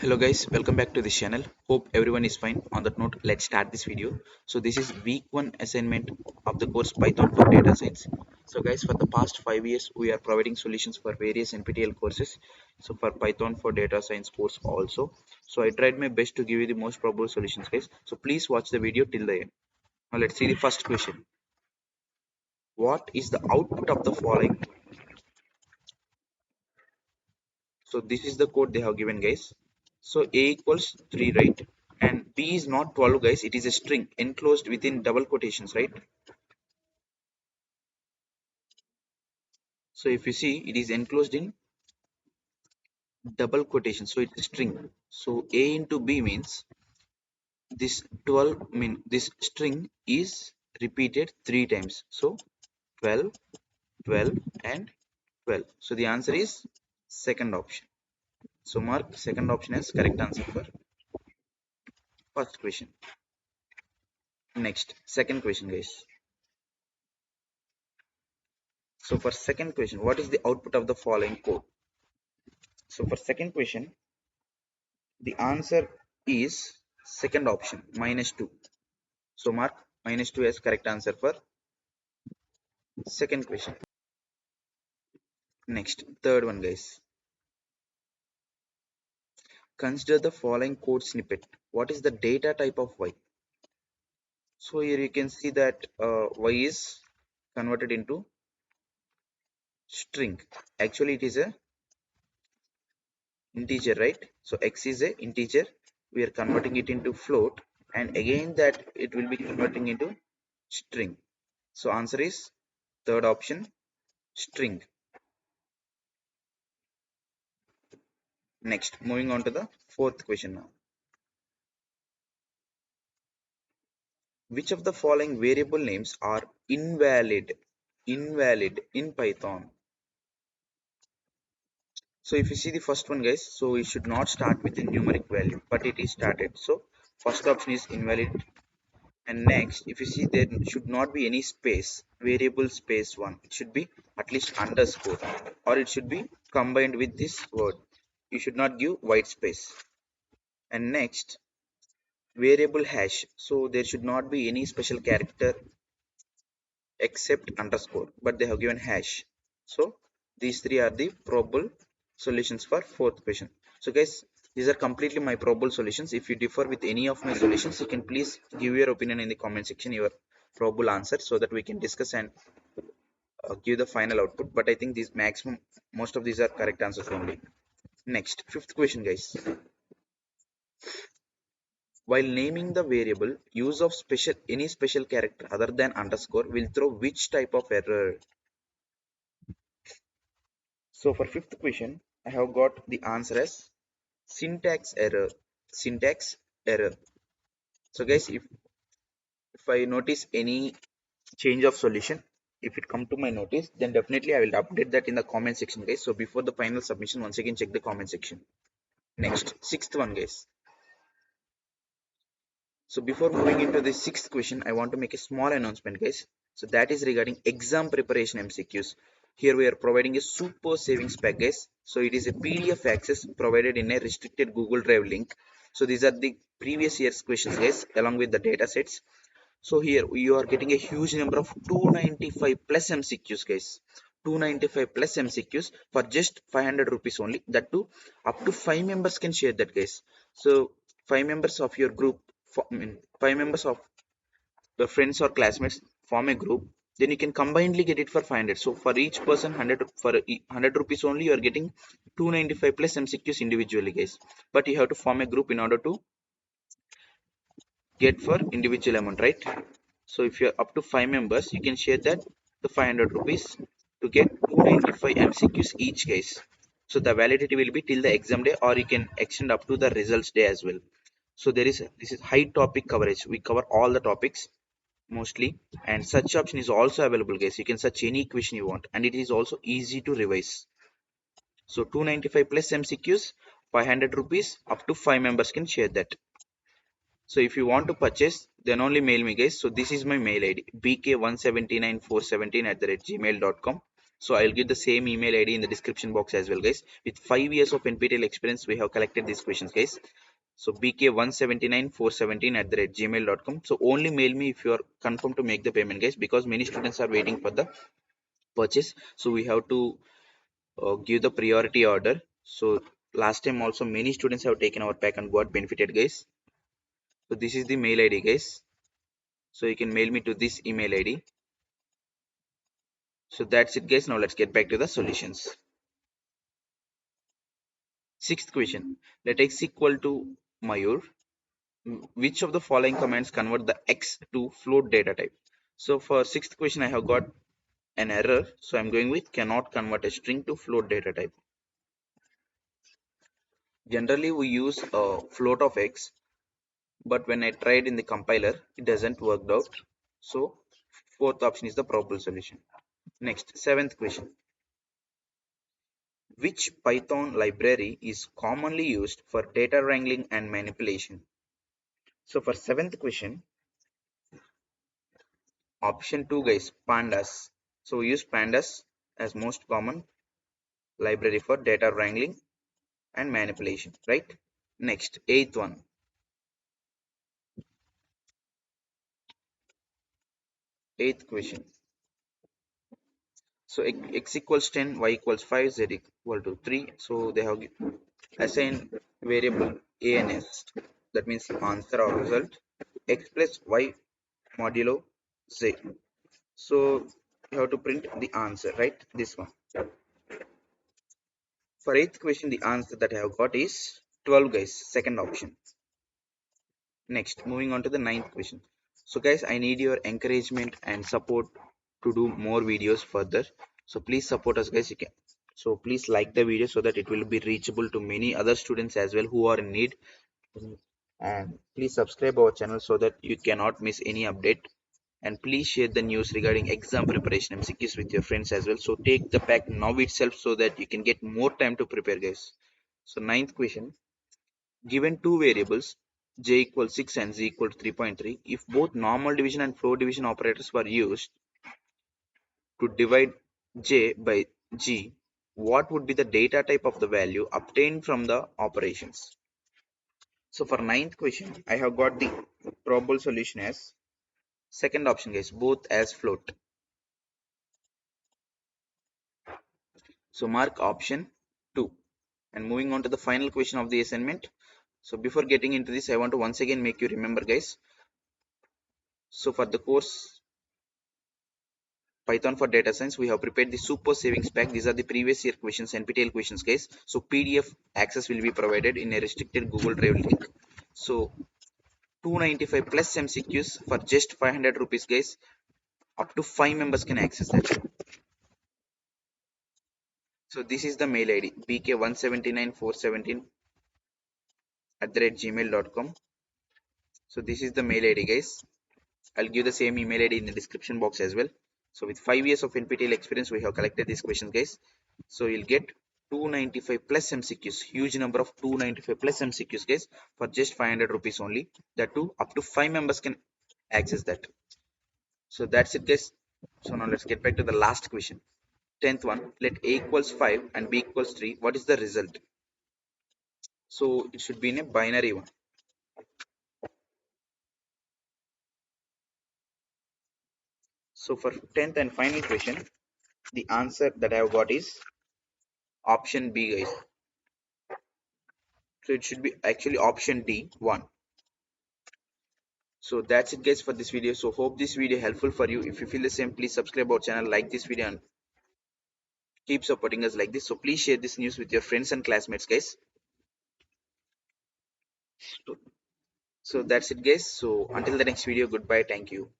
Hello guys, welcome back to this channel. Hope everyone is fine. On that note, let's start this video. So this is week 1 assignment of the course Python for data science. So guys, for the past 5 years we are providing solutions for various NPTEL courses. So for Python for data science course also. So I tried my best to give you the most probable solutions guys. So please watch the video till the end. Now let's see the first question. What is the output of the following? So this is the code they have given guys. So A equals 3, right? And B is not 12 guys, it is a string enclosed within double quotations, right? So if you see, it is enclosed in double quotations, so it's a string. So A into B means this 12 this string is repeated 3 times. So 12, 12 and 12. So the answer is second option. So mark second option as correct answer for first question. Next, second question guys. So for second question, what is the output of the following code? So for second question, the answer is second option, -2. So mark -2 as correct answer for second question. Next, third one guys. Consider the following code snippet. What is the data type of y? So here you can see that y is converted into string. Actually it is a integer, right? So x is a integer. We are converting it into float, and again that it will be converting into string. So answer is third option, string. Next, moving on to the fourth question now. Which of the following variable names are invalid in Python? So if you see the first one guys, so it should not start with a numeric value, but it is started. So first option is invalid. And next, if you see, there should not be any space, variable space one. It should be at least underscore, or it should be combined with this word. You should not give white space. And next, variable hash. So there should not be any special character except underscore, but they have given hash. So these three are the probable solutions for fourth question. So guys, these are completely my probable solutions. If you differ with any of my solutions, you can please give your opinion in the comment section, your probable answer, so that we can discuss and give the final output. But I think these maximum, most of these are correct answers only. Next, fifth question guys. While naming the variable, use of any special character other than underscore will throw which type of error? So for fifth question, I have got the answer as syntax error. Syntax error. So guys, if I notice any change of solution, if it come to my notice, then definitely I will update that in the comment section guys. So before the final submission, once again check the comment section. Next, sixth one guys. So before moving into the sixth question, I want to make a small announcement guys. So that is regarding exam preparation MCQs. Here we are providing a super savings pack guys. So it is a PDF access provided in a restricted Google Drive link. So these are the previous year's questions guys, along with the data sets. So here you are getting a huge number of 295 plus MCQs guys. 295 plus MCQs for just 500 rupees only. That too, up to 5 members can share that guys. So 5 members of your group, 5 members of the friends or classmates form a group, then you can combinedly get it for 500. So for each person 100, for 100 rupees only you are getting 295 plus MCQs individually guys. But you have to form a group in order to get for individual amount, right? So if you're up to 5 members, you can share that the 500 rupees to get 295 MCQs each guys. So the validity will be till the exam day, or you can extend up to the results day as well. So this is high topic coverage. We cover all the topics mostly, and search option is also available guys. You can search any question you want, and it is also easy to revise. So 295 plus MCQs, 500 rupees, up to 5 members can share that. So if you want to purchase, then only mail me guys. So this is my mail ID, bk179417 @gmail.com. So I'll give the same email ID in the description box as well, guys. With 5 years of NPTEL experience, we have collected these questions, guys. So bk179417@gmail.com. So only mail me if you are confirmed to make the payment, guys, because many students are waiting for the purchase. So we have to give the priority order. So last time also many students have taken our pack and got benefited, guys. So this is the mail ID, guys. So you can mail me to this email ID. So that's it, guys. Now let's get back to the solutions. Sixth question. Let x equal to Mayur. Which of the following commands convert the x to float data type? So for sixth question, I have got an error. So I'm going with cannot convert a string to float data type. Generally, we use a float of x, but when I tried in the compiler, it doesn't work out. So fourth option is the probable solution. Next, seventh question. Which Python library is commonly used for data wrangling and manipulation? So for seventh question, option 2, guys, pandas. So we use pandas as most common library for data wrangling and manipulation, right? Next, eighth one. Eighth question. So x equals 10, y equals 5, z equal to 3. So they have assigned variable a and s. That means answer or result. X plus y modulo z. So you have to print the answer, right? This one. For eighth question, the answer that I have got is 12, guys. Second option. Next, moving on to the ninth question. So guys, I need your encouragement and support to do more videos further. So please support us, guys. You can. So please like the video so that it will be reachable to many other students as well who are in need. And please subscribe our channel so that you cannot miss any update. And please share the news regarding exam preparation MCQs with your friends as well. So take the pack now itself so that you can get more time to prepare, guys. So ninth question. Given two variables j equals 6 and z equal to 3.3, if both normal division and floor division operators were used to divide j by g, what would be the data type of the value obtained from the operations? So for ninth question, I have got the probable solution as second option, guys, both as float. So mark option 2. And moving on to the final question of the assignment. So before getting into this, I want to once again make you remember, guys. So for the course Python for data science, we have prepared the super savings pack. These are the previous year questions, NPTEL questions, guys. So PDF access will be provided in a restricted Google Drive link. So 295 plus MCQs for just 500 rupees, guys. Up to 5 members can access that. So this is the mail ID bk179417@gmail.com. So this is the mail ID, guys. I'll give the same email ID in the description box as well. So with 5 years of NPTEL experience, we have collected these questions, guys. So you'll get 295 plus MCQs, huge number of 295 plus MCQs, guys, for just 500 rupees only. That too, up to 5 members can access that. So that's it, guys. So now let's get back to the last question. 10th one, let a equals 5 and b equals 3. What is the result? So it should be in a binary one. So for 10th and final question, the answer that I have got is option B, guys. So it should be actually option D, 1. So that's it, guys, for this video. So hope this video helpful for you. If you feel the same, please subscribe our channel, like this video, and keep supporting us like this. So please share this news with your friends and classmates, guys. So that's it, guys. So until the next video, goodbye. Thank you.